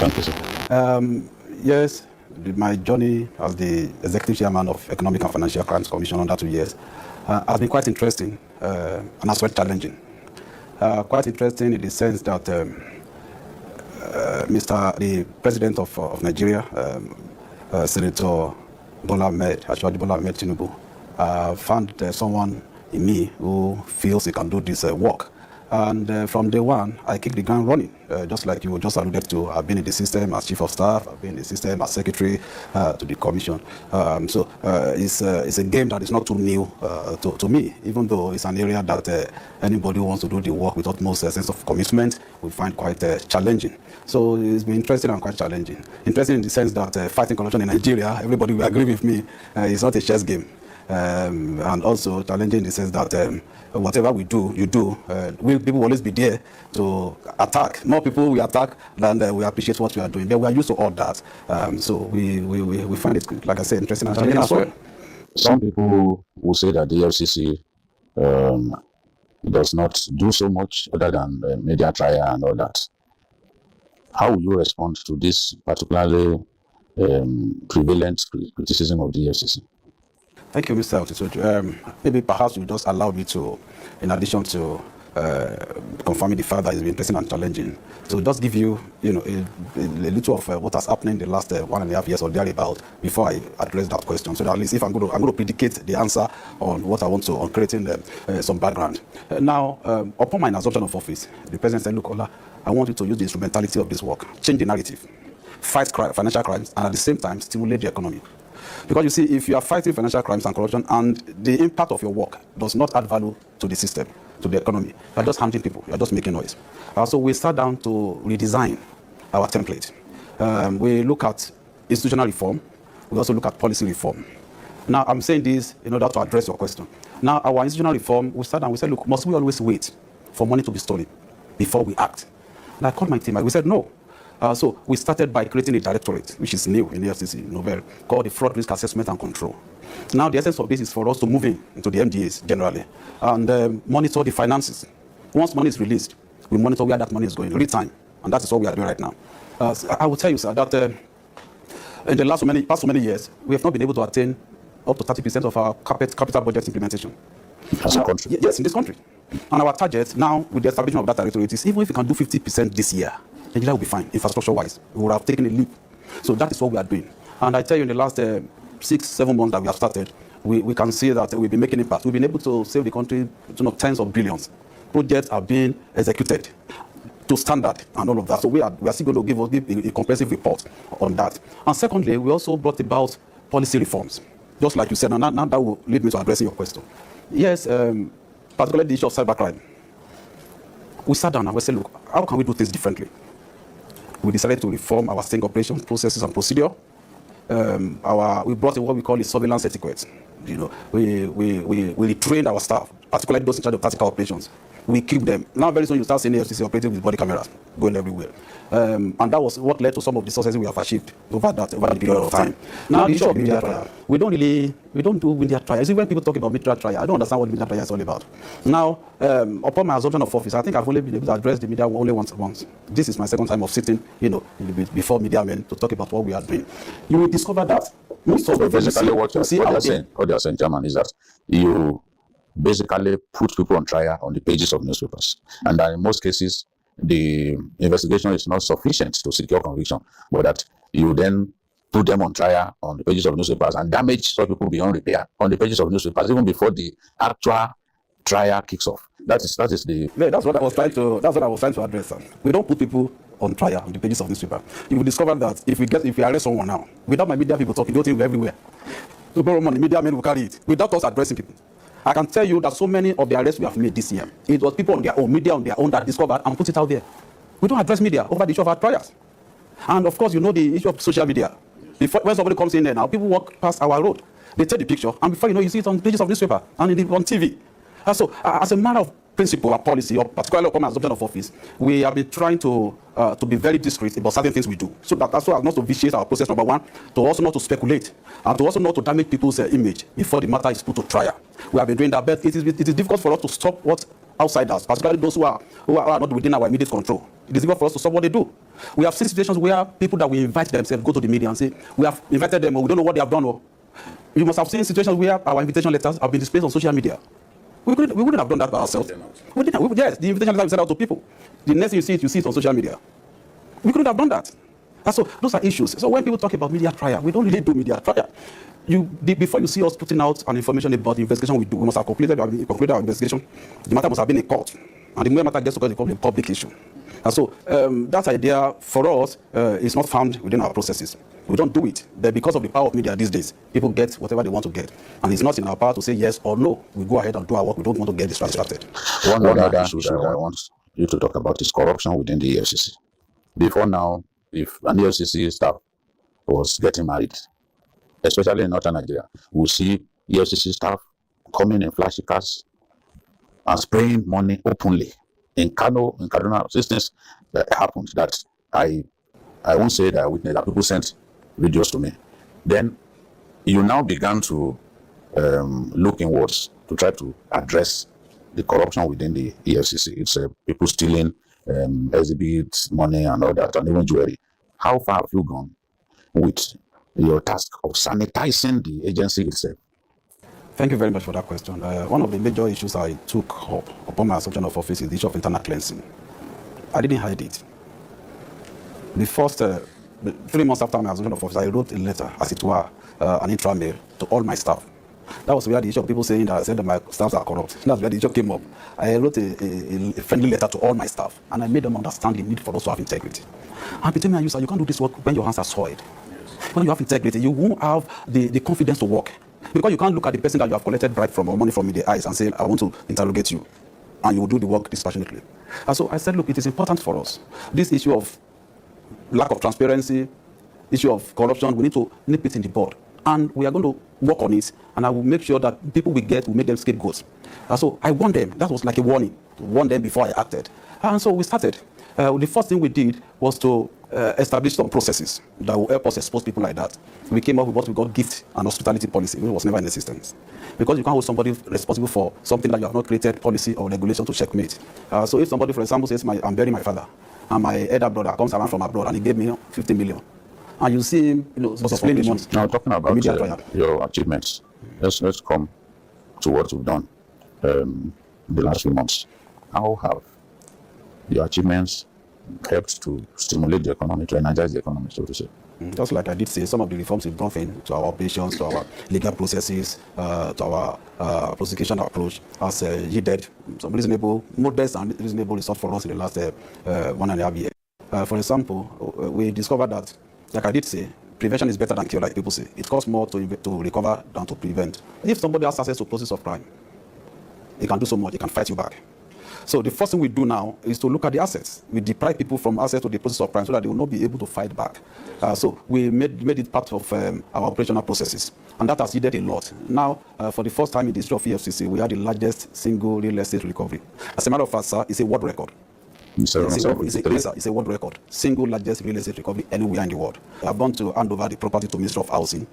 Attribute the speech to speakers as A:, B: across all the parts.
A: Thank you, sir.
B: Yes, my journey as the executive chairman of Economic and Financial Crimes Commission under 2 years has been quite interesting and as well challenging. Quite interesting in the sense that the President of Nigeria, Senator Bola Ahmed Tinubu, found someone in me who feels he can do this work. And from day one, I kicked the ground running, just like you just alluded to. I've been in the system as chief of staff, I've been in the system as secretary to the commission. So it's a game that is not too new to me, even though it's an area that anybody who wants to do the work with utmost sense of commitment will find quite challenging. So it's been interesting and quite challenging. Interesting in the sense that fighting corruption in Nigeria, everybody will agree with me, is not a chess game. And also challenging in the sense that whatever we do, people will always be there to attack. More people we attack than we appreciate what we are doing. But we are used to all that. So we find it, like I said, interesting and challenging as well.
A: Some people will say that the Efcc does not do so much other than media trial and all that. How will you respond to this particularly prevalent criticism of the Efcc?
B: Thank you, Mr. Otisoju. Maybe perhaps you just allow me to, in addition to confirming the fact that it's been interesting and challenging, so just give you, a little of what has happened in the last 1.5 years or thereabout before I address that question. So that at least if I'm going to predicate the answer on what I want to, on creating some background. Now, upon my assumption of office, the president said, "Look, Ola, I want you to use the instrumentality of this work, change the narrative, fight financial crimes, and at the same time stimulate the economy." Because you see, if you are fighting financial crimes and corruption and the impact of your work does not add value to the system, to the economy, you are just harming people, you are just making noise. So we sat down to redesign our template. We look at institutional reform, we also look at policy reform. Now, I'm saying this in order to address your question. Now, our institutional reform, we sat down, we said, look, must we always wait for money to be stolen before we act? And I called my team and we said, no. So we started by creating a directorate, which is new in the Efcc novel, called the Fraud Risk Assessment and Control. Now, the essence of this is for us to move into the MDAs generally and monitor the finances. Once money is released, we monitor where that money is going, real time, and that is what we are doing right now. So I will tell you, sir, that in the past so many years, we have not been able to attain up to 30% of our capital budget implementation.
A: As a country?
B: Yes, in this country. And our target now, with the establishment of that directorate, is even if we can do 50% this year, Nigeria will be fine, infrastructure-wise. We would have taken a leap. So that is what we are doing. And I tell you, in the last 6-7 months that we have started, we can see that we've been making impact. We've been able to save the country tens of billions. Projects are being executed to standard and all of that. So we are still going to give a comprehensive report on that. And secondly, we also brought about policy reforms. Just like you said, and now that will lead me to addressing your question. Yes, particularly the issue of cybercrime. We sat down and we said, look, how can we do things differently? We decided to reform our sting operations, processes, and procedure. We brought in what we call the surveillance etiquette. We retrained our staff, particularly those in charge of tactical operations. We keep them. Now, very soon, you start seeing the Efcc operating with body cameras going everywhere. And that was what led to some of the successes we have achieved over the period of time. Now, the issue of media trial. We don't do media trial. See, when people talk about media trial, I don't understand what media trial is all about. Now, upon my assumption of office, I think I've only been able to address the media only once. This is my second time of sitting, before media men to talk about what we are doing. You will discover that most of the
A: basically what you're saying, Chairman, is that you basically put people on trial on the pages of newspapers, and that in most cases the investigation is not sufficient to secure conviction, but that you then put them on trial on the pages of newspapers and damage such people beyond repair on the pages of newspapers even before the actual trial kicks off. That's what I was trying to address. Sir. We don't put people on trial on the pages of newspaper. You will discover that if we arrest someone now, without my media people talking, don't everywhere. To borrow money, media men will carry it without us addressing people. I can tell you that so many of the arrests we have made this year, it was people on their own, media on their own that discovered and put it out there. We don't address media over the issue of our trials. And of course, the issue of social media. When somebody comes in there now, people walk past our road. They take the picture, and before you know, you see it on pages of newspaper and on TV. So, as a matter of principle or policy, or particularly upon assumption of office, we have been trying to be very discreet about certain things we do. So that's why not to vitiate our process, number one, to also not to speculate, and to also not to damage people's image before the matter is put to trial. We have been doing that, but it is difficult for us to stop what outsiders, particularly those who are not within our immediate control,
B: It is difficult for us to stop what they do. We have seen situations where people that we invite themselves go to the media and say, we have invited them, or we don't know what they have done. Or you must have seen situations where our invitation letters have been displayed on social media. We wouldn't have done that by ourselves. Yes, the invitation letter we sent out to people. The next thing you see it on social media. We couldn't have done that. And so those are issues. So when people talk about media trial, we don't really do media trial. Before you see us putting out an information about the investigation we do, we must have concluded our investigation. The matter must have been in court. And the matter gets to court, it becomes a public issue. And so that idea for us is not found within our processes. We don't do it. But because of the power of media these days, people get whatever they want to get. And it's not in our power to say yes or no. We go ahead and do our work. We don't want to get distracted.
A: One other issue that I want you to talk about is corruption within the EFCC. Before now, if an EFCC staff was getting married, especially in northern Nigeria, we'll see EFCC staff coming in flashy cars and spraying money openly. In Kano, in Kaduna, things that happened that I won't say that I witnessed, that people sent videos to me. Then you now began to look inwards to try to address the corruption within the EFCC. It's people stealing exhibits, money, and all that, and even jewelry. How far have you gone with your task of sanitizing the agency itself?
B: Thank you very much for that question. One of the major issues I took up upon my assumption of office is the issue of internal cleansing. I didn't hide it. The first 3 months after my assumption of office, I wrote a letter, as it were, an intra-mail to all my staff. That was where the issue of people saying that I said that my staffs are corrupt. That's where the issue came up. I wrote a friendly letter to all my staff, and I made them understand the need for us to have integrity. And between me and you, sir, you can't do this work when your hands are soiled. When you have integrity, you won't have the confidence to work. Because you can't look at the person that you have collected bribe from or money from in the eyes and say, I want to interrogate you. And you will do the work dispassionately. And so I said, look, it is important for us. This issue of lack of transparency, issue of corruption, we need to nip it in the bud. And we are going to work on it. And I will make sure that people we make them scapegoats. And so I warned them. That was like a warning. To warn them before I acted. And so we started. The first thing we did was to establish some processes that will help us expose people like that. We came up with what we call gift and hospitality policy, which was never in existence. Because you can't hold somebody responsible for something that you have not created policy or regulation to checkmate. So if somebody, for example, says, I'm burying my father, and my elder brother comes around from abroad and he gave me 50 million, and you see him, explain the money.
A: Now, talking about your achievements, let's come to what you've done in the last few months. How have your achievements helped to stimulate the economy, to energize the economy, so to say?
B: Just like I did say, some of the reforms we've brought in to our operations, to our legal processes, to our prosecution approach has yielded some reasonable, modest and reasonable results for us in the last 1.5 years. For example, we discovered that, like I did say, prevention is better than cure, like people say. It costs more to recover than to prevent. If somebody has access to process of crime, he can do so much, he can fight you back. So the first thing we do now is to look at the assets. We deprive people from access to the process of crime so that they will not be able to fight back. So we made it part of our operational processes. And that has yielded a lot. Now, for the first time in the history of EFCC, we had the largest single real estate recovery. As a matter of fact, sir, it's a world record. It's a world record. Single largest real estate recovery anywhere in the world. I've gone to hand over the property to Ministry of Housing.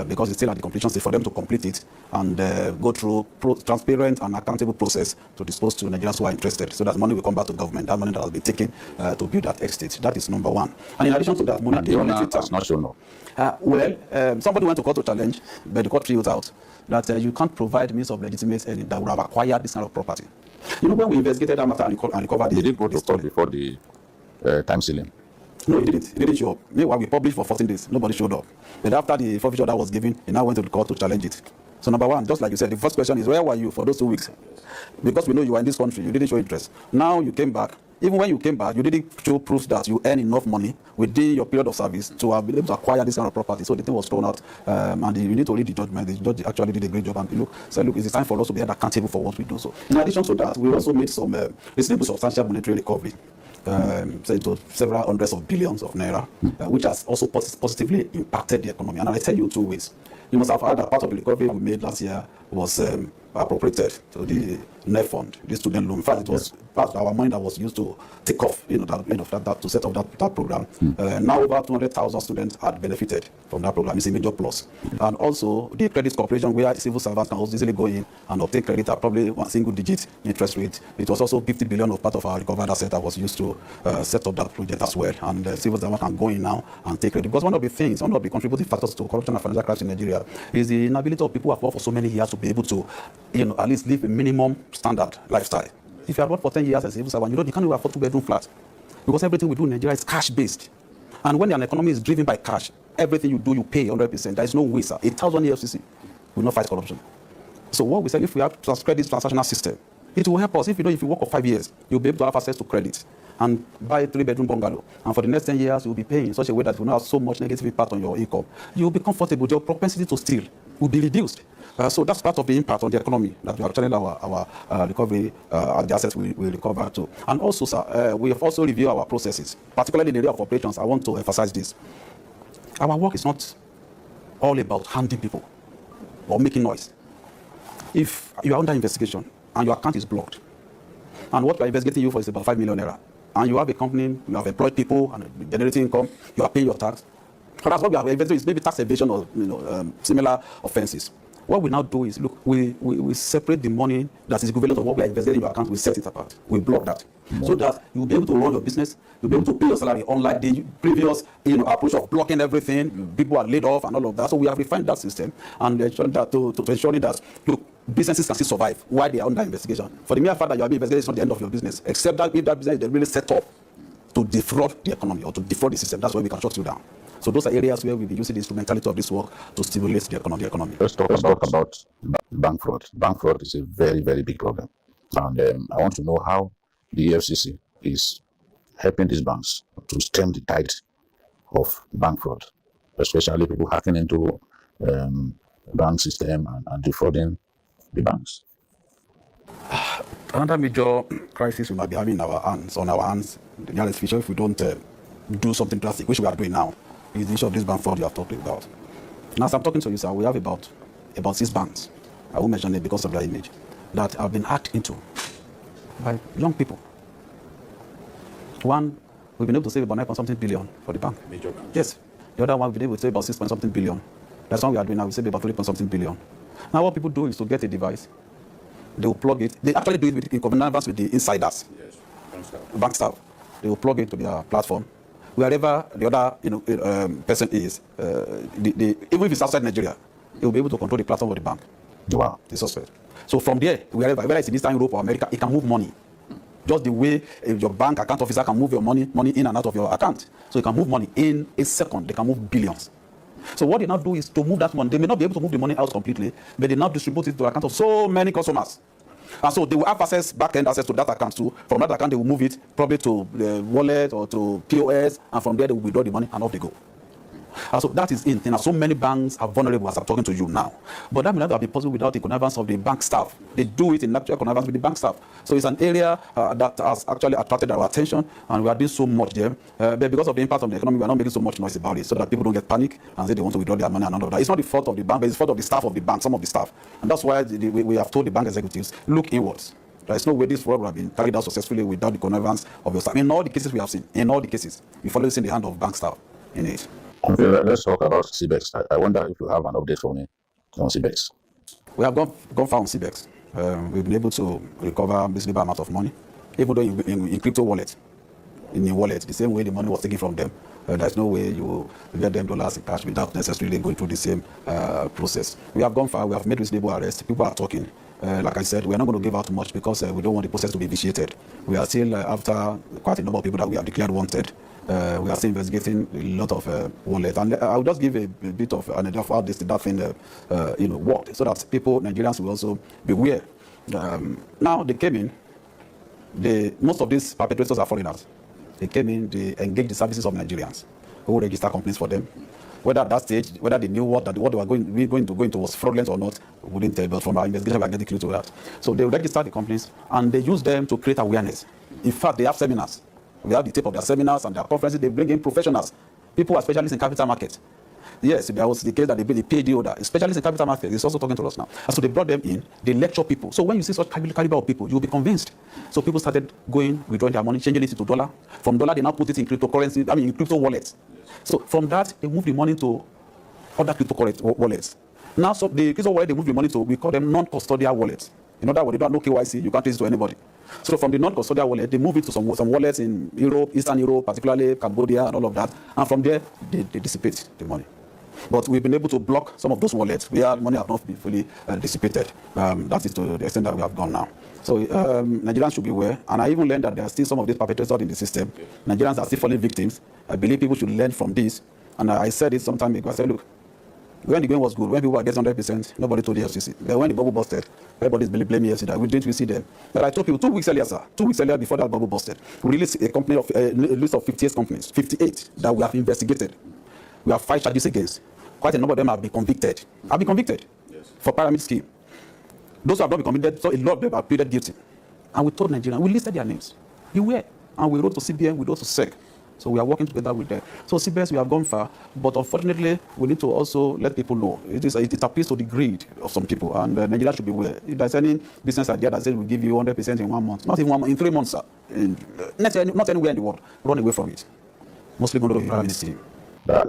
B: Because it's still at the completion stage for them to complete it and go through transparent and accountable process to dispose to Nigerians who are interested. So that money will come back to government. That money that will be taken to build that estate. That is number one. And in addition to that, money
A: the owner has not shown up.
B: Somebody went to court to challenge, but the court threw it out that you can't provide means of legitimate earning that would have acquired this kind of property. When we investigated that matter and recovered it.
A: Did it go to court before the time ceiling?
B: No, it didn't. It didn't show up. Meanwhile, we published for 14 days. Nobody showed up. But after the forfeiture that was given, he now went to the court to challenge it. So number one, just like you said, the first question is, where were you for those 2 weeks? Because we know you were in this country, you didn't show interest. Now you came back. Even when you came back, you didn't show proof that you earn enough money within your period of service to have been able to acquire this kind of property. So the thing was thrown out, and you need to read the judgment. The judge actually did a great job and said, look, it's time for us to be held accountable for what we do. So in addition to that, we also made some reasonable substantial monetary recovery. So it was several hundreds of billions of naira, which has also positively impacted the economy. And I tell you 2 ways. You must have heard that part of the recovery we made last year was appropriated to the NEF fund, the student loan. In fact, it was part of our money that was used to take off, that to set up that program. Now over 200,000 students had benefited from that program. It's a major plus. And also the credit corporation, where civil servants can also easily go in and obtain credit at probably one single digit interest rate. It was also 50 billion of part of our recovered asset that was used to set up that project as well. And civil servants can go in now and take credit. Because one of the contributing factors to corruption and financial crisis in Nigeria is the inability of people who have worked for so many years to be able to, at least live a minimum standard lifestyle. If you have worked for 10 years as a civil servant, you can't even afford 2-bedroom flat. Because everything we do in Nigeria is cash-based. And when an economy is driven by cash, everything you do, you pay 100%. There is no way, sir. 1,000 Efcc will not fight corruption. So what we say, if we have credit transactional system, it will help us. If you work for 5 years, you'll be able to have access to credit and buy a 3-bedroom bungalow. And for the next 10 years, you'll be paying in such a way that you will not have so much negative impact on your income. You'll be comfortable. Your propensity to steal will be reduced. So that's part of the impact on the economy that we are channeling our recovery, the assets we recover to. And also, sir, we have also reviewed our processes, particularly in the area of operations. I want to emphasize this. Our work is not all about handing people or making noise. If you are under investigation and your account is blocked, and what we are investigating you for is about 5 million naira, and you have a company, you have employed people and generating income, you are paying your tax. So that's what we have investigated is maybe tax evasion or similar offenses. What we now do is, look, we separate the money that is equivalent of what we are investigating in your account. We set it apart. We block that. So that you'll be able to run your business. You'll be able to pay your salary. Unlike the previous approach of blocking everything, people are laid off and all of that. So we have refined that system and ensuring that to ensuring that, look, businesses can still survive while they are under investigation. For the mere fact that you are being investigated is not the end of your business, except that if that business is really set up to defraud the economy or to defraud the system, that's where we can shut you down. So those are areas where we'll be using the instrumentality of this work to stimulate the economy.
A: Let's talk about bank fraud. Bank fraud is a very, very big problem. And I want to know how the Efcc is helping these banks to stem the tide of bank fraud, especially people hacking into bank system and defrauding the banks.
B: Another major crisis we might be having on our hands, the nearest future, if we don't do something drastic, which we are doing now, is the issue of this bank fraud you have talked about. Now, as I'm talking to you, sir, we have about 6 banks, I won't mention it because of their image, that have been hacked into by young people. One, we've been able to save about 9-something billion for the bank. Major bank. Yes. The other one, we've been able to save about 6-something billion. That's one we are doing now. We save about 3-something billion. Now, what people do is to get a device. They will plug it. They actually do it in connivance with the insiders. Yes. Bank staff. They will plug it to their platform. Wherever the other person is, even if it's outside Nigeria, they will be able to control the platform of the bank.
A: Wow.
B: The suspect. So from there, whether it's in Eastern Europe or America, it can move money. Just the way your bank account officer can move your money in and out of your account. So you can move money in a second. They can move billions. So what they now do is to move that money. They may not be able to move the money out completely, but they now distribute it to the account of so many customers. And so they will have back-end access to that account too. From that account, they will move it probably to the wallet or to POS, and from there they will withdraw the money and off they go. And so that is it. And so many banks are vulnerable as I'm talking to you now. But that may not have been possible without the connivance of the bank staff. They do it in actual connivance with the bank staff. So it's an area that has actually attracted our attention, and we are doing so much there. But because of the impact on the economy, we are not making so much noise about it, so that people don't get panic and say they want to withdraw their money and all of that. It's not the fault of the bank, but it's the fault of the staff of the bank, some of the staff. And that's why we have told the bank executives, look inwards. There is no way this fraud would have been carried out successfully without the connivance of your staff. In all the cases we have seen, we've always seen the hand of bank staff in it.
A: Okay, let's talk about CBEX. I wonder if you have an update for me on CBEX.
B: We have gone far on CBEX. We've been able to recover this big amount of money, even though in crypto wallet, the same way the money was taken from them. There's no way you will get them dollars in cash without necessarily going through the same process. We have gone far. We have made reasonable arrests. People are talking. Like I said, we're not going to give out much because we don't want the process to be vitiated. We are still, after quite a number of people that we have declared wanted, we are still investigating a lot of wallets. And I'll just give a bit of an idea of how that thing worked, so that Nigerians will also be aware. Now they came in, most of these perpetrators are foreigners. They came in, they engaged the services of Nigerians who register companies for them. Whether at that stage, whether they knew what they were going to go into was fraudulent or not, we wouldn't tell, but from our investigation, we are getting clear to that. So they register the companies, and they use them to create awareness. In fact, they have seminars. We have the tape of their seminars and their conferences. They bring in professionals, people who are specialists in capital markets. Yes, there was the case that they built a PhD holder, especially in capital markets. He's also talking to us now. And so they brought them in, they lecture people. So when you see such caliber of people, you'll be convinced. So people started withdrawing their money, changing it into dollar. From dollar, they now put it in cryptocurrency, in crypto wallets. So from that, they moved the money to other cryptocurrency wallets. Now, so the crypto wallet they move the money to, we call them non-custodial wallets. In other words, they don't have no KYC, you can't trace it to anybody. So from the non-custodial wallet, they move it to some wallets in Europe, Eastern Europe, particularly Cambodia and all of that. And from there, they dissipate the money. But we've been able to block some of those wallets where money have not been fully dissipated. That is to the extent that we have gone now. So Nigerians should be aware. And I even learned that there are still some of these perpetrators in the system. Nigerians are still falling victims. I believe people should learn from this. And I said it some time ago. I said, look, when the game was good, when people were getting 100%, nobody told the FCC. But when the bubble busted, everybody's blaming FCC that we didn't see them. But I told people 2 weeks earlier, sir, 2 weeks earlier before that bubble busted, we released a list of 58 companies, 58 that we have investigated. We have 5 charges against. Quite a number of them have been convicted. For pyramid scheme. Those who have not been convicted, so a lot of them have pleaded guilty. And we told Nigerians, we listed their names. Beware. And we wrote to CBN, we wrote to SEC. So we are working together with them. So CBS, we have gone far, but unfortunately, we need to also let people know. It appeals to the greed of some people, and Nigeria should be aware. If there's any business idea that says we give you 100% in 1 month, not in 1 month, in 3 months, sir. Not anywhere in the world, run away from it. Mostly going to the private scheme.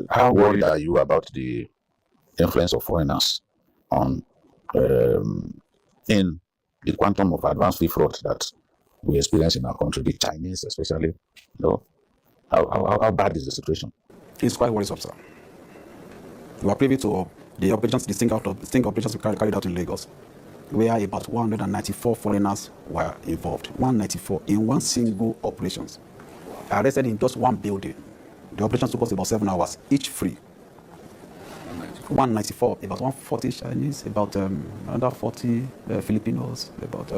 A: How worried are you about the influence of foreigners on in the quantum of advanced fee fraud that we experience in our country, the Chinese especially? How bad is the situation?
B: It's quite worrisome, sir. We are privy to the operations, the sting operations we carried out in Lagos, where about 194 foreigners were involved. 194 in one single operations. Arrested in just one building. The operations took us about 7 hours, each free. 194, about 140 Chinese, about another 40 Filipinos, about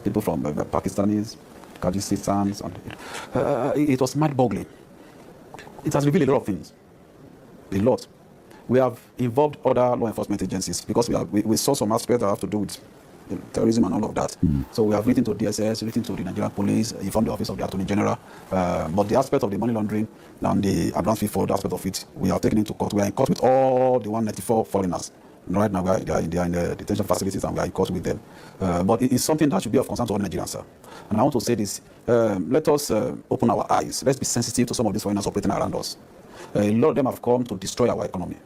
B: people from Pakistanis, Kyrgyzstans. It was mind-boggling. It has revealed a lot of things. A lot. We have involved other law enforcement agencies because we saw some aspects that have to do with terrorism and all of that. So we have written to DSS, written to the Nigerian police, informed the office of the Attorney General. But the aspect of the money laundering and the advance fee fraud aspect of it, we are taken into court. We are in court with all the 194 foreigners. Right now, they are in the detention facilities and we are in court with them. But it is something that should be of concern to all Nigerians, sir. And I want to say this, let us open our eyes. Let's be sensitive to some of these foreigners operating around us. A lot of them have come to destroy our economy.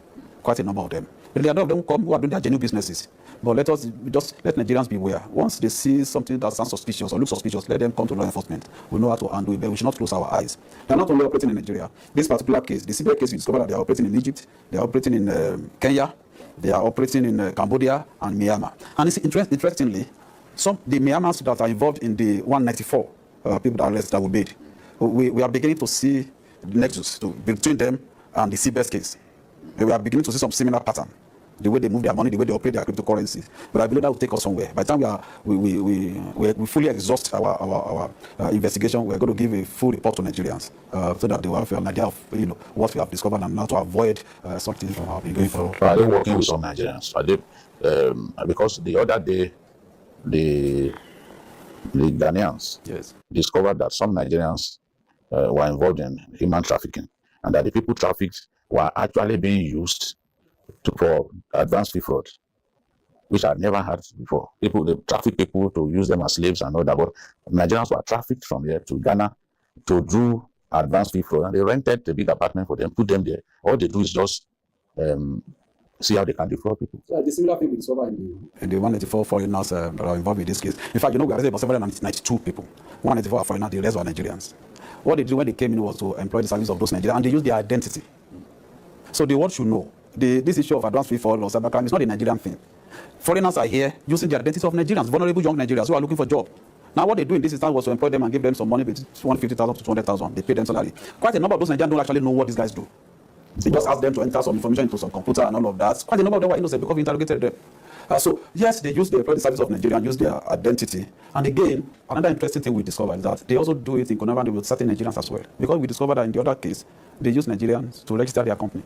B: Quite a number of them. But there are a lot of them who come who are doing their genuine businesses. But let Nigerians be aware. Once they see something that sounds suspicious or looks suspicious, let them come to law enforcement. We know how to handle it, but we should not close our eyes. They are not only operating in Nigeria. This particular case, the CBI case, we discovered that they are operating in Egypt, they are operating in Kenya, they are operating in Cambodia and Myanmar. And it's interestingly, the Myanmars that are involved in the 194 people that we made, we are beginning to see the nexus between them and the CBS case. We are beginning to see some similar pattern. The way they move their money, the way they operate their cryptocurrencies. But I believe that will take us somewhere. By the time we fully exhaust our investigation, we're going to give a full report to Nigerians so that they will have an idea of what we have discovered and how to avoid something from going forward.
A: Are they working with some Nigerians? Are they, because the other day, the Ghanaians discovered that some Nigerians were involved in human trafficking and that the people trafficked were actually being used for advanced fee fraud, which I never had before. They traffic people to use them as slaves and all that. But Nigerians were trafficked from here to Ghana to do advanced fee fraud, and they rented a big apartment for them, put them there. All they do is just see how they can defraud people.
B: So the similar thing we discovered in the 184 foreigners that are involved in this case. In fact, we arrested about 792 people. 184 are foreigners, the rest were Nigerians. What they did when they came in was to employ the service of those Nigerians, and they used their identity. So the world should know. This issue of advanced fee fraud or cybercrime is not a Nigerian thing. Foreigners are here using the identity of Nigerians, vulnerable young Nigerians who are looking for a job. Now what they do in this instance was to employ them and give them some money, between 150,000 to 200,000. They pay them salary. Quite a number of those Nigerians don't actually know what these guys do. They just ask them to enter some information into some computer and all of that. Quite a number of them were innocent because we interrogated them. So yes, they employ the service of Nigeria and use their identity. And again, another interesting thing we discovered is that they also do it in connection with certain Nigerians as well. Because we discovered that in the other case, they use Nigerians to register their company.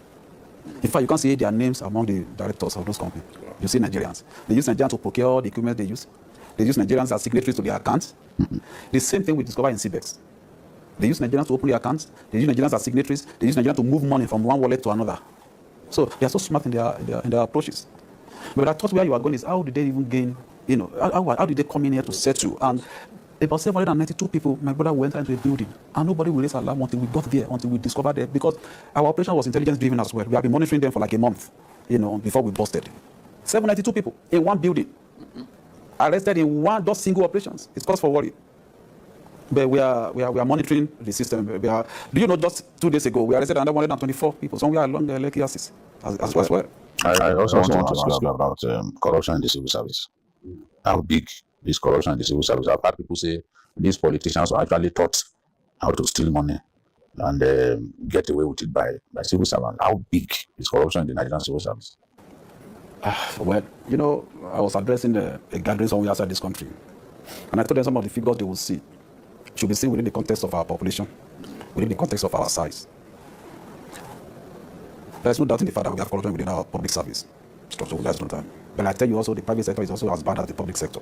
B: In fact, you can't see their names among the directors of those companies. You see Nigerians. They use Nigerians to procure the equipment they use. They use Nigerians as signatories to their accounts. The same thing we discovered in CBEX. They use Nigerians to open their accounts. They use Nigerians as signatories. They use Nigerians to move money from one wallet to another. So they are so smart in their approaches. But I thought where you are going is how did they even gain, how did they come in here to settle? And about 792 people, my brother went into a building, and nobody will raise alarm until we got there, until we discovered them, because our operation was intelligence driven as well. We have been monitoring them for like a month, before we busted. 792 people in one building, arrested in one just single operations. It's cause for worry. But we are monitoring the system. Do you know, just 2 days ago, we arrested another 124 people somewhere along the Lekki axis as well.
A: I also want to ask you about corruption in the civil service. How big is corruption in the civil service? I've heard people say these politicians are actually taught how to steal money and get away with it by civil servants. How big is corruption in the Nigerian civil service?
B: Well, I was addressing a gathering somewhere outside this country, and I told them some of the figures they will see should be seen within the context of our population, within the context of our size. There's no doubt in the fact that we have corruption within our public service structure. There's no time. But I tell you also, the private sector is also as bad as the public sector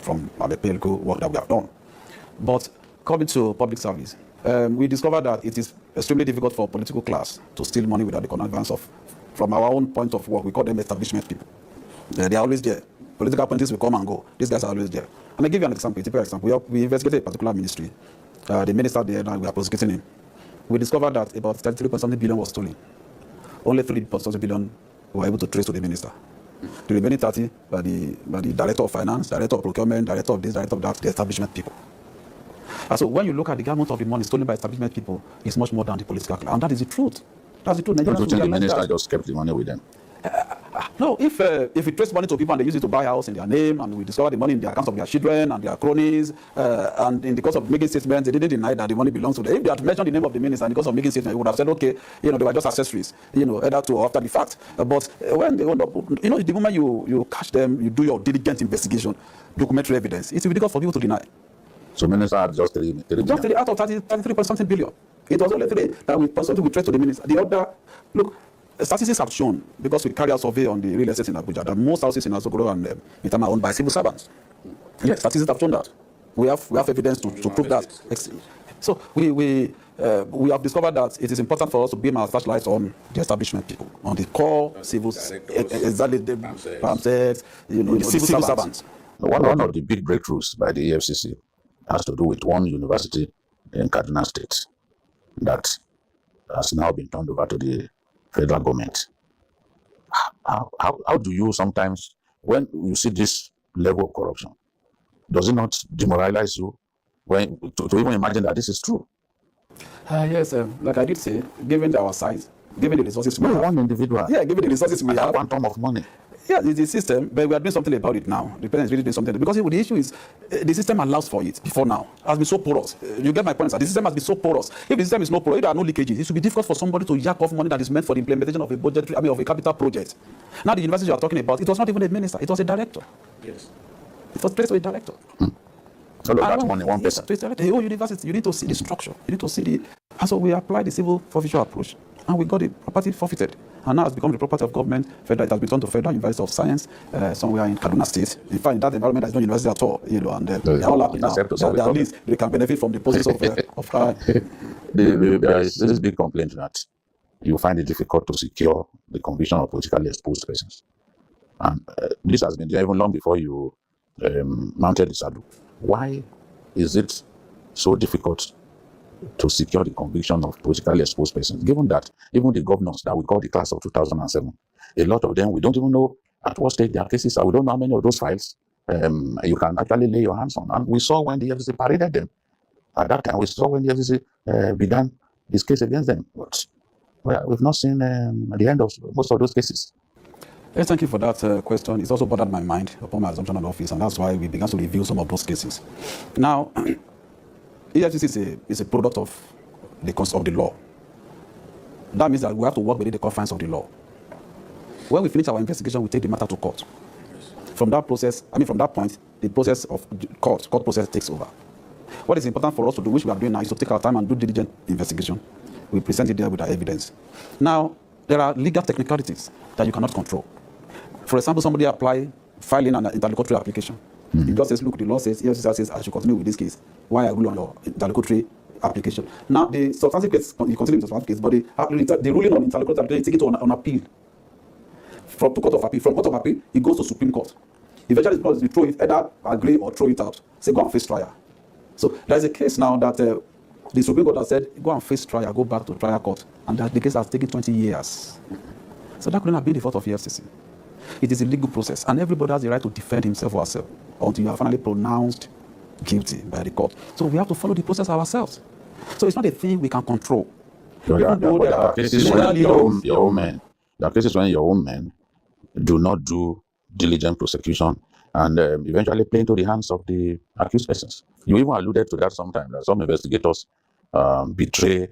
B: from the PLCO work that we have done. But coming to public service, we discovered that it is extremely difficult for political class to steal money without the connivance of, from our own point of work, we call them establishment people. They are always there. Political appointees will come and go. These guys are always there. And I give you an example, a typical example. We investigated a particular ministry. The minister there, and we are prosecuting him. We discovered that about 33.something billion was stolen. Only 3.something billion were able to trace to the minister. The remaining 30 by the director of finance, director of procurement, director of this, director of that, the establishment people. And so when you look at the amount of the money stolen by establishment people, it's much more than the political class. And that is the truth. That's the truth.
A: Don't you think the minister just kept the money with them?
B: No, if we trace money to people and they use it to buy a house in their name, and we discover the money in the accounts of their children and their cronies, and in the course of making statements, they didn't deny that the money belongs to them. If they had mentioned the name of the minister in the course of making statements, we would have said, okay, they were just accessories, either to or after the fact. But when they end up, the moment you catch them, you do your diligent investigation, documentary evidence, it's difficult for people to deny.
A: So minister had just 3 billion.
B: Just 3 out of 33.something billion. It was only 3 that we possibly trace to the minister. The other, look, statistics have shown, because we carry a survey on the real estate in Abuja, that most houses in Asokoro and Itama are owned by civil servants. Yes, statistics have shown that. We have evidence to prove that. So we have discovered that it is important for us to beam our flashlights on the establishment people, on the core civil, exactly the civil servants.
A: One of the big breakthroughs by the Efcc has to do with one university in Kaduna State that has now been turned over to the federal government. How do you sometimes, when you see this level of corruption, does it not demoralize you to even imagine that this is true?
B: Yes, like I did say, given our size, given the resources we have.
A: One individual.
B: Yeah, given the resources we have.
A: Quantum of money.
B: Yeah, it's the system, but we are doing something about it now. The president is really doing something. Because the issue is, the system allows for it before now. It has been so porous. You get my point, sir? The system has been so porous. If the system is not porous, if there are no leakages, it should be difficult for somebody to yak off money that is meant for the implementation of of a capital project. Now, the university you are talking about, it was not even a minister, it was a director. Yes. It was placed with a director.
A: So that's money, one person.
B: The whole university, you need to see the structure. You need to see the... And so we applied the civil forfeiture approach, and we got the property forfeited. And now it's become the property of government. It has been turned to Federal University of Science, somewhere in Kaduna State. In fact, in that environment, there's no university at all. And they're all happy now. At least they can benefit from the process of high.
A: There is this big complaint that you find it difficult to secure the conviction of politically exposed persons. And this has been there even long before you mounted the saddle. Why is it so difficult to secure the conviction of politically exposed persons, given that even the governors that we call the class of 2007, a lot of them, we don't even know at what stage their cases are. We don't know how many of those files you can actually lay your hands on. And we saw when the FCC paraded them. At that time, we saw when the FCC began his case against them. But we've not seen the end of most of those cases.
B: Yes, thank you for that question. It's also bothered my mind upon my assumption of office, and that's why we began to review some of those cases. Now, EFCC is a product of the law. That means that we have to work within the confines of the law. When we finish our investigation, we take the matter to court. From that point, the process of court process takes over. What is important for us to do, which we are doing now, is to take our time and do diligent investigation. We present it there with our evidence. Now, there are legal technicalities that you cannot control. For example, somebody filing an interlocutory application. The judge says, look, the law says, EFCC says, I should continue with this case. Why I rule on your interlocutory application? Now, the substantive case, you continue with the substantive case, but the ruling on interlocutory application is taken on appeal. from to court of appeal. From court of appeal, it goes to Supreme Court. Eventually, we throw it, either agree or throw it out. Say, go and face trial. So there is a case now that the Supreme Court has said, go and face trial, go back to trial court. And that the case has taken 20 years. So that couldn't have been the fault of the Efcc. It is a legal process, and everybody has the right to defend himself or herself until you are finally pronounced guilty by the court. So we have to follow the process ourselves. So it's not a thing we can control.
A: There are cases when your own men, there are cases when your own men do not do diligent prosecution and eventually play into the hands of the accused persons. You even alluded to that sometimes, that some investigators betray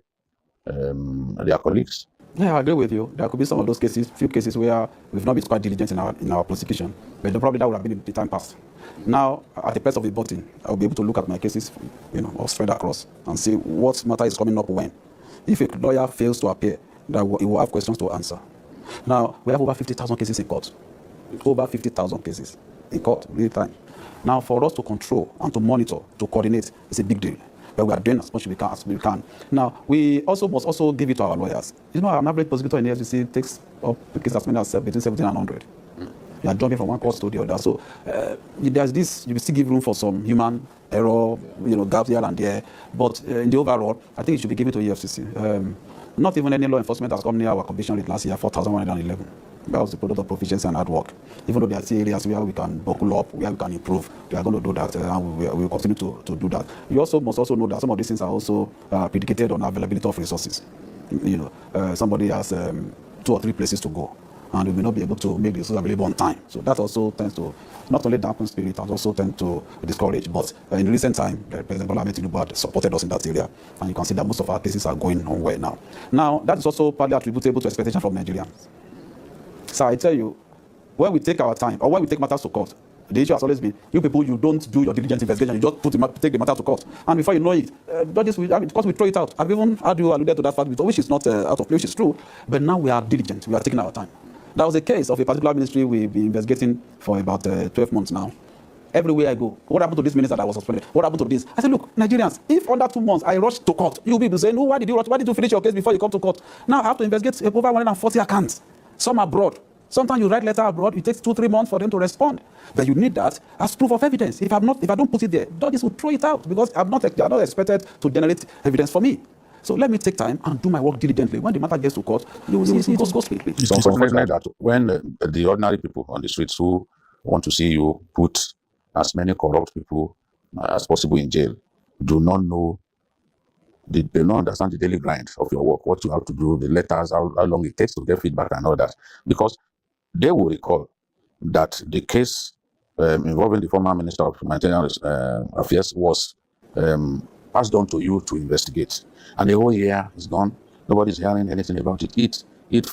A: their colleagues.
B: Yeah, I agree with you. There could be some of those cases, few cases where we've not been quite diligent in our prosecution, but probably that would have been in the time past. Now, at the press of the button, I'll be able to look at my cases, or spread across and see what matter is coming up when. If a lawyer fails to appear, he will have questions to answer. Now, we have over 50,000 cases in court. Over 50,000 cases in court, real time. Now, for us to control and to monitor, to coordinate, it's a big deal. But we are doing as much as we can. Now, we also must also give it to our lawyers. An average prosecutor in the FCC takes up a case as many as between 70 and 100. You are jumping from one court to the other. So there's this, you will still give room for some human error, gaps here and there. But in the overall, I think it should be given to EFCC. Not even any law enforcement has come near our conviction rate last year, 4,111. That was the product of proficiency and hard work. Even though there are still areas where we can buckle up, where we can improve, we are going to do that, and we will continue to do that. You also must also know that some of these things are also predicated on availability of resources. Somebody has 2 or 3 places to go, and we may not be able to make the resources available on time. So that also tends to not only dampen spirit, but also tend to discourage. But in recent time, President Bola Ahmed Tinubu had supported us in that area, and you can see that most of our cases are going on well now. Now, that is also partly attributable to expectation from Nigerians. So I tell you, when we take our time, or when we take matters to court, the issue has always been, you people, you don't do your diligent investigation, you just take the matter to court. And before you know it, judges, because we throw it out. I've even had you alluded to that fact before, which is not out of place, which is true. But now we are diligent, we are taking our time. That was a case of a particular ministry we've been investigating for about 12 months now. Everywhere I go, what happened to this minister that was suspended? What happened to this? I said, look, Nigerians, if under 2 months I rush to court, you'll be saying, why did you rush? Why did you finish your case before you come to court? Now I have to investigate over 140 accounts. Some abroad. Sometimes you write letter abroad, it takes 2-3 months for them to respond. But you need that as proof of evidence. If I don't put it there, judges will throw it out because they are not expected to generate evidence for me. So let me take time and do my work diligently. When the matter gets to court, you will see it goes quickly.
A: It's unfortunate that when the ordinary people on the streets who want to see you put as many corrupt people as possible in jail do not know, they don't understand the daily grind of your work, what you have to do, the letters, how long it takes to get feedback and all that. Because they will recall that the case involving the former Minister of Humanitarian Affairs was passed on to you to investigate. And the whole year is gone. Nobody's hearing anything about it. It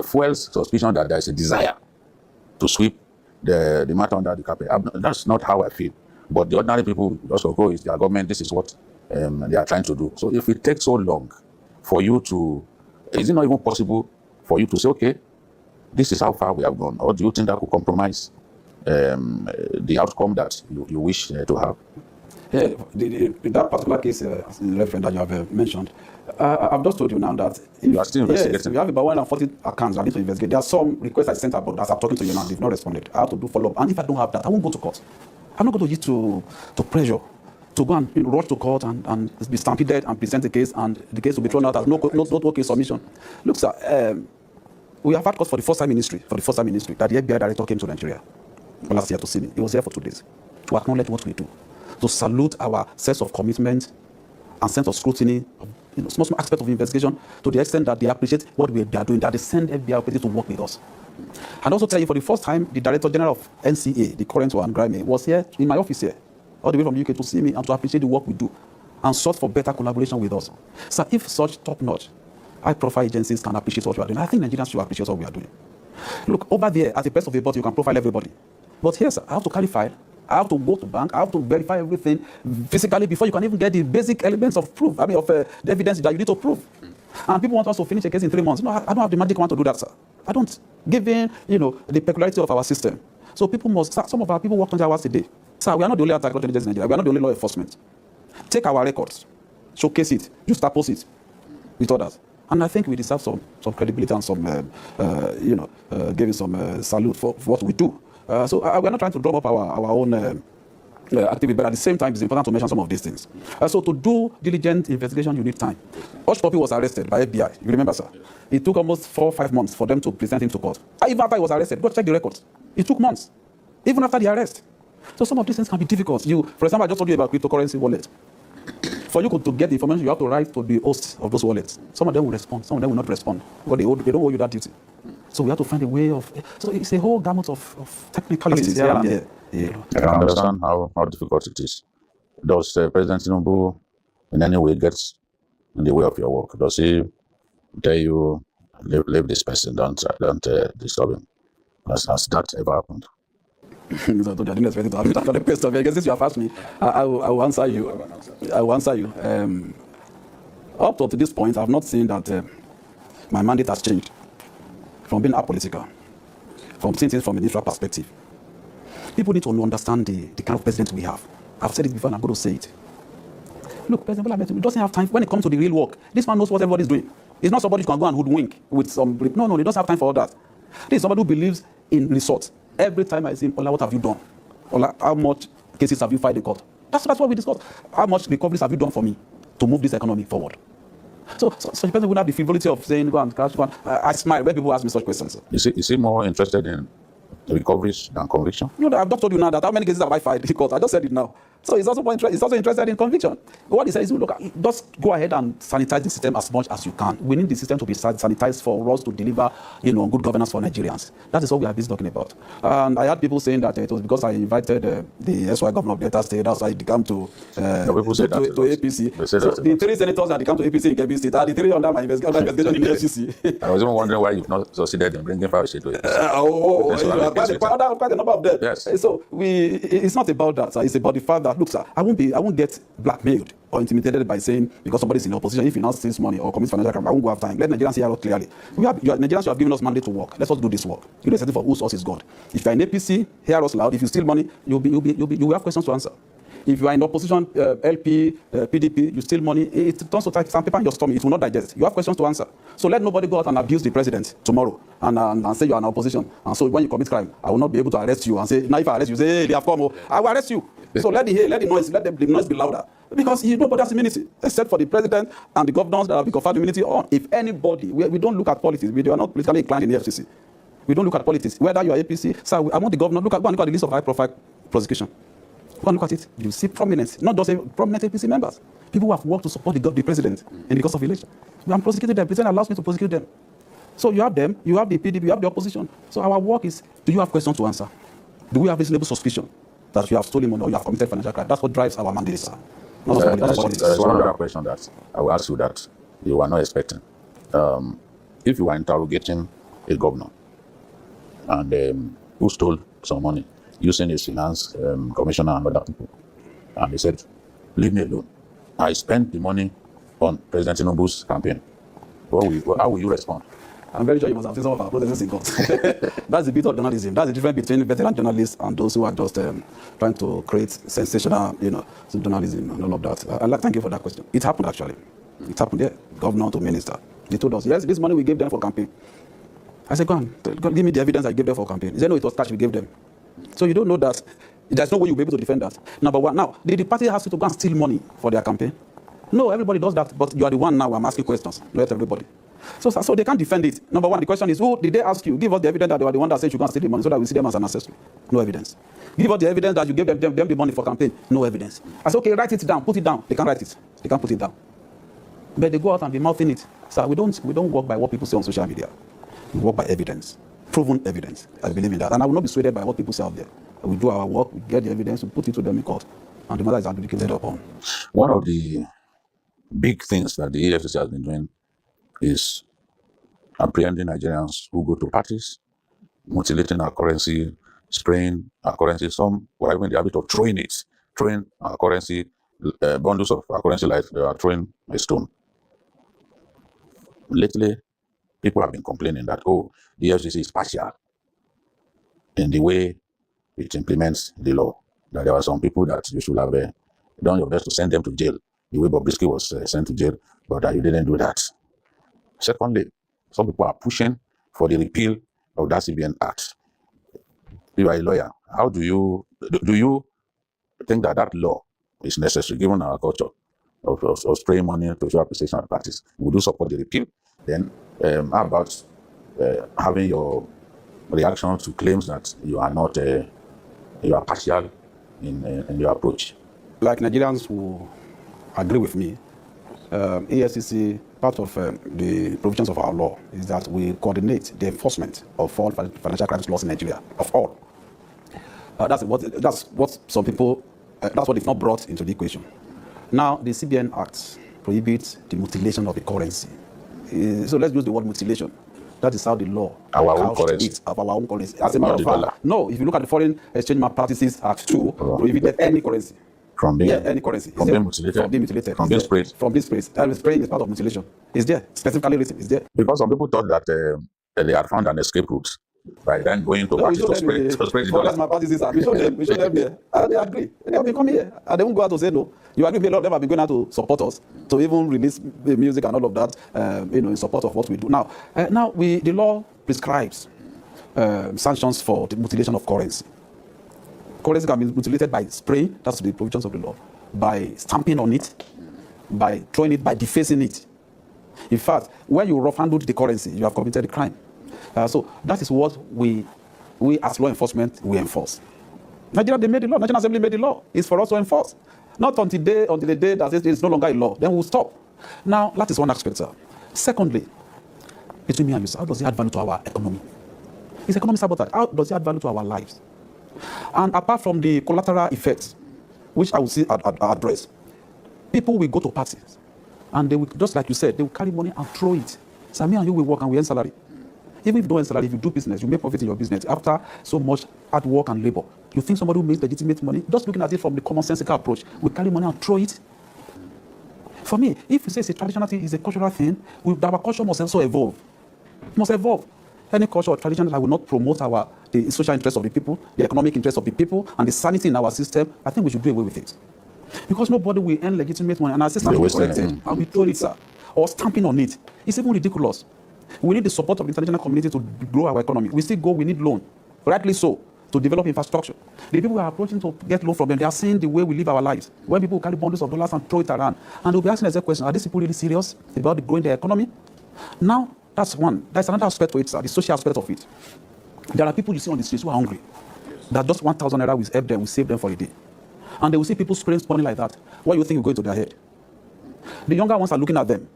A: fuels suspicion that there is a desire to sweep the matter under the carpet. That's not how I feel. But the ordinary people also go, it's their government, this is what they are trying to do. So if it takes so long for you to, is it not even possible for you to say, okay, this is how far we have gone? Or do you think that could compromise the outcome that you wish to have?
B: Yeah, that particular case, reference that you have mentioned, I've just told you now that
A: you are still investigating.
B: Yes, we have about 140 accounts that I need to investigate. There are some requests I sent about as I'm talking to you now, they've not responded. I have to do follow-up. And if I don't have that, I won't go to court. I'm not going to use to pressure to go and rush to court and be stampeded and present the case, and the case will be thrown out as no case submission. Look, sir, we have had calls for the first time ministry, that the FBI director came to Nigeria last year to see me. He was here for 2 days to acknowledge what we do, to salute our sense of commitment and sense of scrutiny, small aspect of investigation, to the extent that they appreciate what we are doing, that they send FBI operatives to work with us. And also tell you, for the first time, the Director General of NCA, the current one, Grammy, was here in my office here, all the way from the UK, to see me and to appreciate the work we do and sought for better collaboration with us. So if such top-notch, high-profile agencies can appreciate what we are doing, I think Nigerians should appreciate what we are doing. Look, over there, at the press of a bot, you can profile everybody. But here, sir, I have to carry file. I have to go to bank. I have to verify everything physically before you can even get the basic elements of proof. Of the evidence that you need to prove. And people want us to finish a case in 3 months. No, I don't have the magic wand to do that, sir. I don't. Given, the peculiarity of our system. So people must, some of our people work 20 hours a day. Sir, we are not the only anti-corruption agency in Nigeria. We are not the only law enforcement. Take our records, showcase it, juxtapose it with others, And I think we deserve some credibility and some, giving some salute for what we do. So we're not trying to drum up our own activity, but at the same time, it's important to mention some of these things. So to do diligent investigation, you need time. Hush Puppy was arrested by FBI. You remember, sir? It took almost 4 or 5 months for them to present him to court. Even after he was arrested, go check the records. It took months, even after the arrest. So some of these things can be difficult. For example, I just told you about cryptocurrency wallet. For you to get the information, you have to write to the host of those wallets. Some of them will respond, some of them will not respond. But they don't owe you that duty. So we have to find a way of. So it's a whole gamut of technicalities. Yeah.
A: I can understand how difficult it is. Does President Tinubu in any way get in the way of your work? Does he tell you, leave this person, don't disturb him? Has that ever happened?
B: I didn't expect it to happen after the question. Because since you have asked me, I will answer you. I will answer you. Up to this point, I have not seen that my mandate has changed from being apolitical, from seeing things from a neutral perspective. People need to understand the kind of president we have. I've said it before and I'm going to say it. Look, President Bola Ahmed Tinubu doesn't have time when it comes to the real work. This man knows what everybody's doing. He's not somebody who can go and hoodwink with some. No, he doesn't have time for all that. This is somebody who believes in results. Every time I say, Ola, what have you done? Ola, how much cases have you filed in court? That's what we discussed. How much recoveries have you done for me to move this economy forward? So such a person would have the frivolity of saying, go and crash, go and. I smile when people ask me such questions.
A: Is he more interested in recoveries than conviction?
B: I've just told you now that how many cases have I filed in court? I just said it now. So he's also interested in conviction. What he says is, look, just go ahead and sanitize the system as much as you can. We need the system to be sanitized for us to deliver, good governance for Nigerians. That is what we have been talking about. And I had people saying that it was because I invited the SY governor of Delta State. That's why he came to APC. So the 3 senators that come to APC in Kebbi State are the 3 under my investigation in the FCC.
A: I was even wondering why you've not succeeded in bringing Fire State to APC.
B: Quite a number of them.
A: Yes.
B: So it's not about that, sir. It's about the fact that, look, sir, I won't get blackmailed or intimidated by saying because somebody's in opposition, if he now steals money or commits financial crime, I won't go have time. Let Nigerians hear out clearly. Nigerians, you have given us mandate to work. Let's also do this work. You know something for whose source is God. If you're in APC, hear us loud. If you steal money, you will have questions to answer. If you are in opposition, LP, PDP, you steal money, it turns to some paper in your stomach. It will not digest. You have questions to answer. So let nobody go out and abuse the president tomorrow and say you are in opposition. And so when you commit crime, I will not be able to arrest you and say, now if I arrest you, say, hey, they have come. I will arrest you. So let the noise be louder. Because nobody has immunity, except for the president and the governors that have been conferred immunity on. If anybody, we don't look at politics. We are not politically inclined in the FCC. We don't look at politics. Whether you are APC, sir, I want the governor, go and look at the list of high-profile prosecution. Go and look at it. You see prominence, not just prominent APC members. People who have worked to support the president in the course of election. We have prosecuted them. The president allows me to prosecute them. So you have them, you have the PDP, you have the opposition. So our work is, do you have questions to answer? Do we have reasonable suspicion that you have stolen money or you have committed financial crime? That's what drives our mandate, sir.
A: There's one other question that I will ask you that you were not expecting. If you were interrogating a governor and who stole some money using his finance commissioner and other people, and he said, leave me alone. I spent the money on President Tinubu's campaign. How will you respond?
B: I'm very sure you must have seen some of our processes in court. That's the bit of journalism. That's the difference between veteran journalists and those who are just trying to create sensational, journalism and all of that. Thank you for that question. It happened actually. It happened there. Governor to minister. They told us, yes, this money we gave them for campaign. I said, go on, give me the evidence I gave them for campaign. He said, no, it was cash we gave them. So you don't know that. There's no way you'll be able to defend that. Number one, now, did the party have to go and steal money for their campaign? No, everybody does that, but you are the one now I'm asking questions, not everybody. So they can't defend it. Number one, the question is, who did they ask you? Give us the evidence that they were the one that said you can't steal the money so that we see them as an accessory. No evidence. Give us the evidence that you gave them the money for campaign. No evidence. I said, okay, write it down, put it down. They can't write it. They can't put it down. But they go out and be mouthing it. So we don't work by what people say on social media. We work by evidence. Proven evidence. I believe in that. And I will not be swayed by what people say out there. We do our work, we get the evidence, we put it to them in court, and the matter is adjudicated upon.
A: One of the big things that the EFCC has been doing is apprehending Nigerians who go to parties, mutilating our currency, spraying our currency. Some were even in the habit of throwing our currency, bundles of our currency like they are throwing a stone. Lately, people have been complaining that, the EFCC is partial in the way it implements the law. That there are some people that you should have done your best to send them to jail, the way Bobrisky was sent to jail, but that you didn't do that. Secondly, some people are pushing for the repeal of that CBN Act. You are a lawyer. How do you think that law is necessary given our culture of spraying money to show appreciation of practice? Would you support the repeal? Then, how about having your reaction to claims that you are not, you are partial in your approach?
B: Like Nigerians who agree with me, EFCC, part of the provisions of our law is that we coordinate the enforcement of all financial crimes laws in Nigeria, of all. That's what some people, that's what they've not brought into the equation. Now, the CBN Act prohibits the mutilation of the currency. So let's use the word mutilation. That is how the law
A: Our own currency.
B: of our own currency. As a matter of fact, no, if you look at the Foreign Exchange Malpractices Act 2, prohibited any currency.
A: From being,
B: any currency.
A: From being mutilated.
B: From being mutilated.
A: From being sprayed.
B: From being sprayed. And spraying is part of mutilation. It's there. Specifically written. It's there.
A: Because some people thought that they had found an escape route by then going to parties to spray the dollar.
B: Malpractices Act. We show them there. And they agree. And they have been coming here. And they won't go out to say no. You agree with me? A lot of them have been going out to support us, to even release the music and all of that, in support of what we do. Now, the law prescribes sanctions for the mutilation of currency. Currency can be mutilated by spraying, that's the provisions of the law, by stamping on it, by throwing it, by defacing it. In fact, when you rough-handled the currency, you have committed a crime. So that is what we as law enforcement, we enforce. Nigeria, they made the law. National Assembly made the law. It's for us to enforce. Not until the day that it's no longer a law. Then we'll stop. Now, that is one aspect, sir. Secondly, between me and you, sir, how does it add value to our economy? It's economic sabotage. How does it add value to our lives? And apart from the collateral effects, which I will see address, people will go to parties and they will, just like you said, they will carry money and throw it. So me and you will work and we earn salary. Even if you don't earn salary, if you do business, you make profit in your business. After so much hard work and labor, you think somebody who makes legitimate money, just looking at it from the commonsensical approach, will carry money and throw it? For me, if you say it's a traditional thing, it's a cultural thing, our culture must also evolve. It must evolve. Any culture or tradition that will not promote the social interests of the people, the economic interests of the people, and the sanity in our system, I think we should do away with it. Because nobody will earn legitimate money, and I say something corrected, and we throw it, sir, or stamping on it. It's even ridiculous. We need the support of the international community to grow our economy. We need loan, rightly so, to develop infrastructure. The people who are approaching to get loan from them, they are seeing the way we live our lives. When people carry bundles of dollars and throw it around, and they'll be asking themselves questions, are these people really serious about growing their economy? Now, that's one. That's another aspect to it, sir, the social aspect of it. There are people you see on the streets who are hungry. That just 1,000 naira will help them, will save them for a day. And they will see people spraying money like that. What do you think will go into their head? The younger ones are looking at them.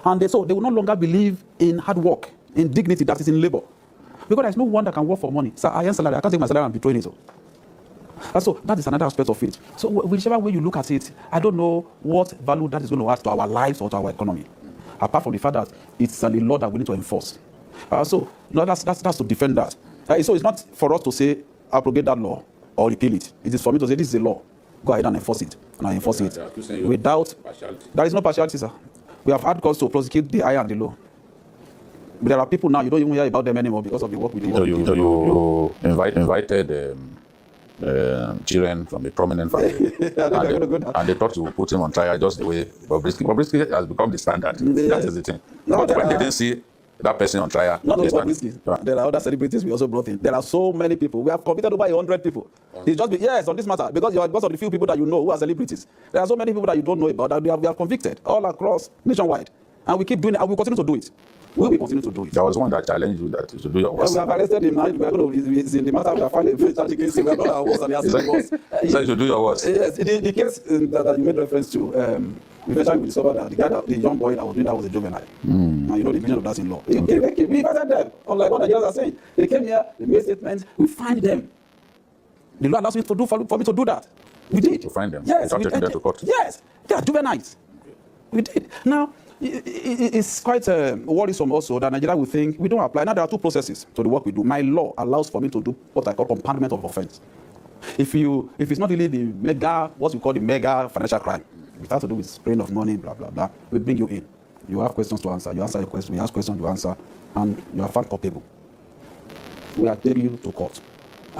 B: And they will no longer believe in hard work, in dignity that is in labor. Because there's no one that can work for money. Sir, I earn salary, I can't take my salary and be throwing it. And so that is another aspect of it. So whichever way you look at it, I don't know what value that is going to add to our lives or to our economy. Apart from the fact that it's a law that we need to enforce. That's to defend that. So it's not for us to say, abrogate that law or repeal it. It is for me to say, this is a law. Go ahead and enforce it. And I enforce it. Without, there is no partiality, sir. We have had cause to prosecute the higher and the low. But there are people now, you don't even hear about them anymore because of the work we do.
A: So you invited children from a prominent family. and they thought you would put him on trial just the way Bobrisky has become the standard. That is the thing. But when they didn't see that person on trial,
B: not only Bobrisky, there are other celebrities we also brought in. There are so many people. We have convicted over 100 people. It's just on this matter, because of the few people that you know who are celebrities. There are so many people that you don't know about that we have convicted all across nationwide. And we keep doing it, and we continue to do it. We will continue to do it.
A: There was one that challenged you that to do your worst.
B: We have arrested him now. We are going to, it's in the matter, we are filing a charge against him. We are not our worst, and he has said worst.
A: So you should do your worst.
B: Yes, the case that you made reference to, eventually we discovered that the young boy that was doing that was a juvenile. And you know the vision of that in law. We invited them, unlike what Nigerians are saying. They came here, they made statements, we find them. The law allows me for me to do that. We did.
A: To find them?
B: Yes.
A: We taking them to court?
B: Yes. They are juveniles. We did. Now, it's quite worrisome also that Nigeria will think we don't apply. Now, there are two processes to the work we do. My law allows for me to do what I call compoundment of offense. If it's not really what we call the mega financial crime, it has to do with spraying of money, blah, blah, blah, we bring you in. You have questions to answer. You answer your question. We ask questions, you answer, and you are found culpable. We are taking you to court.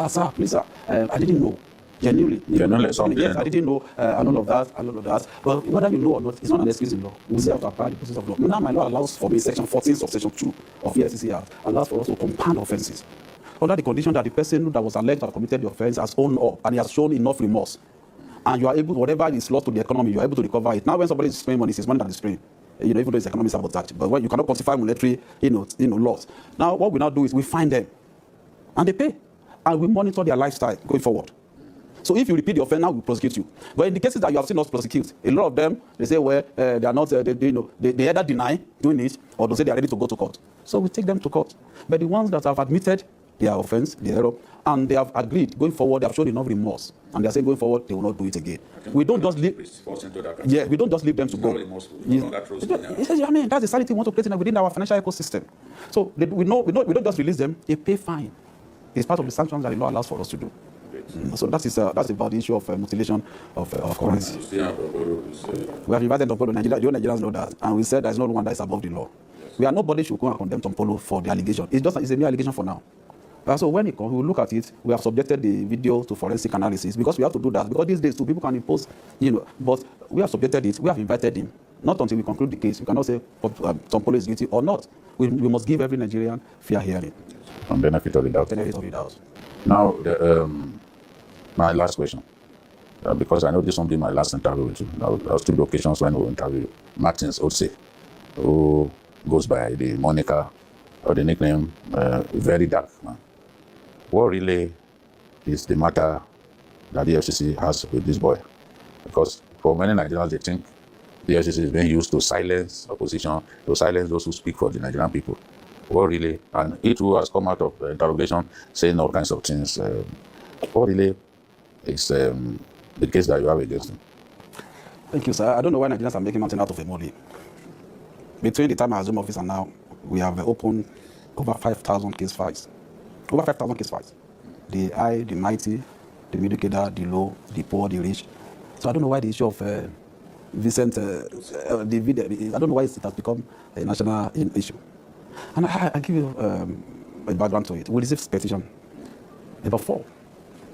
B: Sir, please, sir, I didn't know. Genuinely.
A: Yes,
B: I didn't know and all of that. But whether you know or not, it's not an excuse in law. We still have to apply the process of law. Now, my law allows for me, Section 14 of Section 2 of the Efcc Act, allows for us to compound offences under the condition that the person that was alleged to have committed the offence has owned up and he has shown enough remorse. And you are able, whatever is lost to the economy, you are able to recover it. Now, when somebody is spraying money, it's money that is spraying. Even though it's economic sabotage. But when you cannot quantify monetary, loss. Now, what we now do is we find them and they pay. And we monitor their lifestyle going forward. So if you repeat the offense, now we prosecute you. But in the cases that you have seen us prosecute, a lot of them, they say, well, they are not, they either deny doing it or they say they are ready to go to court. So we take them to court. But the ones that have admitted their offense, their error, and they have agreed going forward, they have shown enough remorse, and they are saying going forward, they will not do it again. We don't just leave. We don't just leave them to go. I mean, that's the sanity we want to create within our financial ecosystem. So we don't just release them; they pay fine. It's part of the sanctions that the law allows for us to do. So that's about the issue of mutilation of currency. We have invited Tompolo, Nigeria. The Nigerians know that, and we said there is no one that is above the law. We are nobody should go and condemn Tompolo for the allegation. It's a mere allegation for now. So when it comes, we will look at it. We have subjected the video to forensic analysis because we have to do that. Because these days, too, people can impose, but we have subjected it. We have invited him. Not until we conclude the case. We cannot say Tompolo is guilty or not. We must give every Nigerian fair hearing.
A: On benefit of the doubt.
B: Benefit of the doubt.
A: Now, my last question. Because I know this won't be my last interview with you. There was two occasions when we will interview Martins Otse, who goes by the moniker or the nickname Very Dark Man. What really is the matter that the Efcc has with this boy? Because for many Nigerians, they think the Efcc is being used to silence opposition, to silence those who speak for the Nigerian people. What really, and it too has come out of interrogation saying all kinds of things. What really is the case that you have against him?
B: Thank you, sir. I don't know why Nigerians are making mountain out of a molehill. Between the time I assumed office and now, we have opened over 5,000 case files. Over 5,000 case files. The high, the mighty, the middle cadre, the low, the poor, the rich. So I don't know why the issue of Vincent, the video, I don't know why it has become a national issue. And I give you a background to it. We received petition, about 4,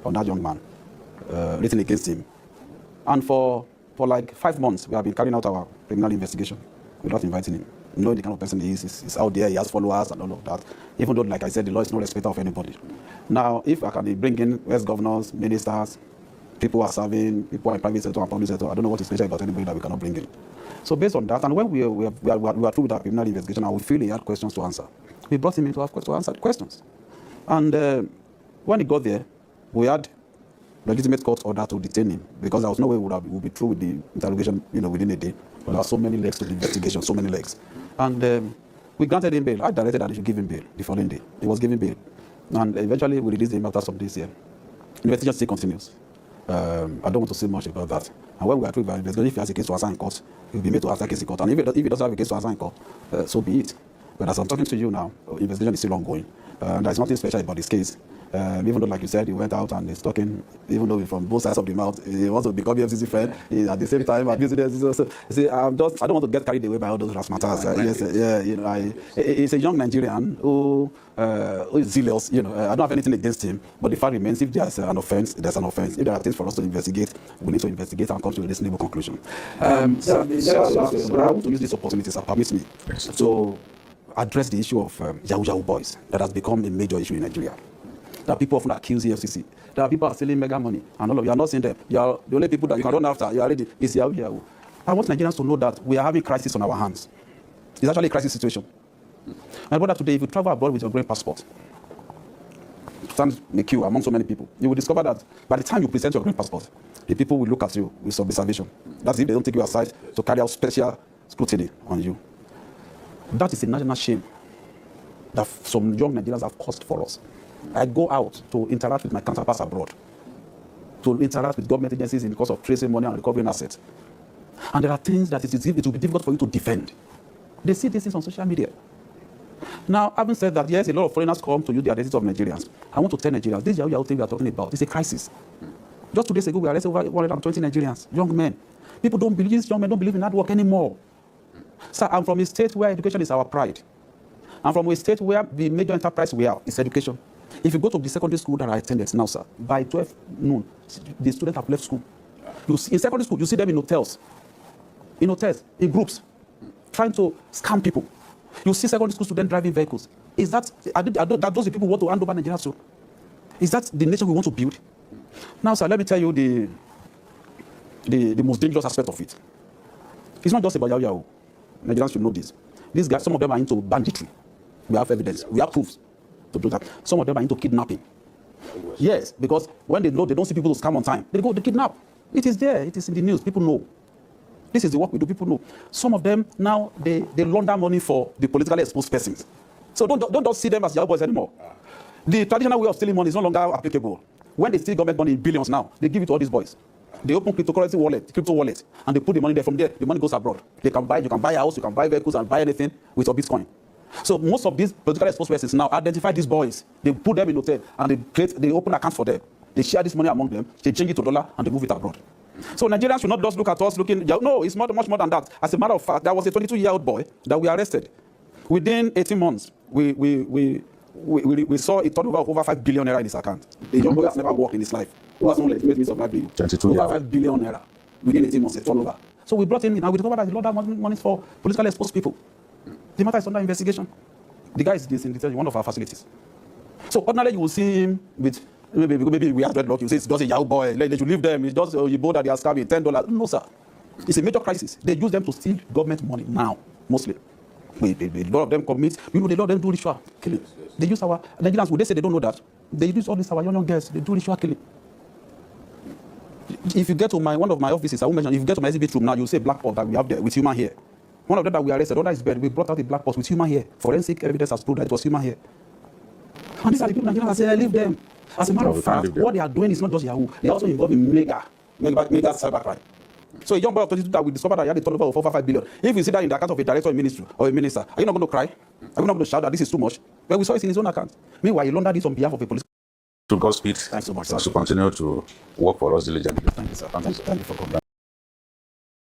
B: on that young man, written against him. And for like 5 months, we have been carrying out our criminal investigation without inviting him. Knowing the kind of person he is, he's out there, he has followers and all of that. Even though, like I said, the law is no respecter of anybody. Now, if I can bring in West governors, ministers, people who are serving, people who are in private sector and public sector, I don't know what is special about anybody that we cannot bring in. So based on that, and when we are through with our criminal investigation and we feel he had questions to answer, we brought him in to answer questions. And when he got there, we had legitimate court order to detain him because there was no way we would be through with the interrogation, within a day. But there are so many legs to the investigation, so many legs. And we granted him bail. I directed that he should give him bail the following day. He was given bail. And eventually we released him after some days here. Investigation still continues. I don't want to say much about that. And when we are through with our investigation, if he has a case to answer in court, he will be made to answer case in court. And if he doesn't have a case to answer in court, so be it. But as I'm talking to you now, investigation is still ongoing. There's nothing special about this case. Even though, like you said, he went out and he's talking, even though from both sides of the mouth, he wants to become your FCC friend. He, at the same time, abusing the FCC. So, see, I don't want to get carried away by all those razzmatazz. He's a young Nigerian who is zealous. I don't have anything against him, but the fact remains, if there's an offense, there's an offense. If there are things for us to investigate, we need to investigate and come to a reasonable conclusion. But I want to use this opportunity, sir, permit me, to address the issue of Yahoo Boys that has become a major issue in Nigeria. That people often accuse the FCC. There are people are stealing mega money, and all of you are not seeing them. You are the only people that you can run after. You are ready. It's Yahoo Yahoo. I want Nigerians to know that we are having crisis on our hands. It's actually a crisis situation. My brother, today, if you travel abroad with your green passport, stand in the queue among so many people, you will discover that by the time you present your green passport, the people will look at you with some observation. That's if they don't take you aside to carry out special scrutiny on you. That is a national shame that some young Nigerians have caused for us. I go out to interact with my counterparts abroad, to interact with government agencies in the course of tracing money and recovering assets. And there are things that it will be difficult for you to defend. They see these things on social media. Now, having said that, yes, a lot of foreigners come to use the identity of Nigerians. I want to tell Nigerians, this Yahoo thing we are talking about is a crisis. Just 2 days ago, we arrested over 120 Nigerians, young men. People don't believe, these young men don't believe in hard work anymore. Sir, I'm from a state where education is our pride. I'm from a state where the major enterprise we have is education. If you go to the secondary school that I attended now, sir, by 12 noon, the students have left school. You see, in secondary school, you see them in hotels, in groups, trying to scam people. You see secondary school students driving vehicles. Is that, are those the people who want to hand over Nigeria to? Is that the nation we want to build? Now, sir, let me tell you the most dangerous aspect of it. It's not just about Yahoo Yahoo. Nigerians should know this. These guys, some of them are into banditry. We have evidence. We have proofs to do that. Some of them are into kidnapping. Yes, because when they know they don't see people to scam on time, they go to kidnap. It is there. It is in the news. People know. This is the work we do. People know. Some of them now, they launder money for the politically exposed persons. So don't just see them as Yahoo Boys anymore. The traditional way of stealing money is no longer applicable. When they steal government money in billions now, they give it to all these boys. They open cryptocurrency wallet, crypto wallet, and they put the money there. From there, the money goes abroad. You can buy a house, you can buy vehicles, and buy anything with your Bitcoin. So most of these politically exposed persons now identify these boys. They put them in hotel, and they open accounts for them. They share this money among them. They change it to dollar, and they move it abroad. So Nigerians should not just look at us looking. No, it's much more than that. As a matter of fact, there was a 22-year-old boy that we arrested. Within 18 months, we saw a turnover of over 5 billion naira in his account. The young boy has never worked in his life. Who has only made use of 5 billion? 22 over 5 billion naira within 18 months, a turnover. So we brought him in, and we discovered that a lot of money for politically exposed people. The matter is under investigation. The guy is in one of our facilities. So ordinarily you will see him with maybe we have dreadlock. You say it's just a Yahoo boy. They should leave them. It's just you that they are scamming $10. No, sir. It's a major crisis. They use them to steal government money now, mostly. A lot of them commit. A lot of them do ritual killing. They use our Nigerians. Would they say they don't know that? They use all these our young girls. They do ritual killing. If you get to one of my offices, I will mention. If you get to my exhibit room now, you'll see a black box that we have there with human hair. One of them that we arrested under his bed, we brought out a black box with human hair. Forensic evidence has proved that it was human hair. And these are the people Nigerians say, leave them. As a matter of fact, what they are doing is not just Yahoo. They are also involved in mega cybercrime. So a young boy of 22 that we discovered that he had a turnover of over 5 billion. If you see that in the account of a director in ministry or a minister, are you not going to cry? Are you not going to shout that this is too much? Well, we saw it in his own account. Meanwhile, he laundered this on behalf of a police.
A: To Godspeed.
B: Thanks so much, sir.
A: To continue to work for us diligently.
B: Thank you, sir. Thank you for coming.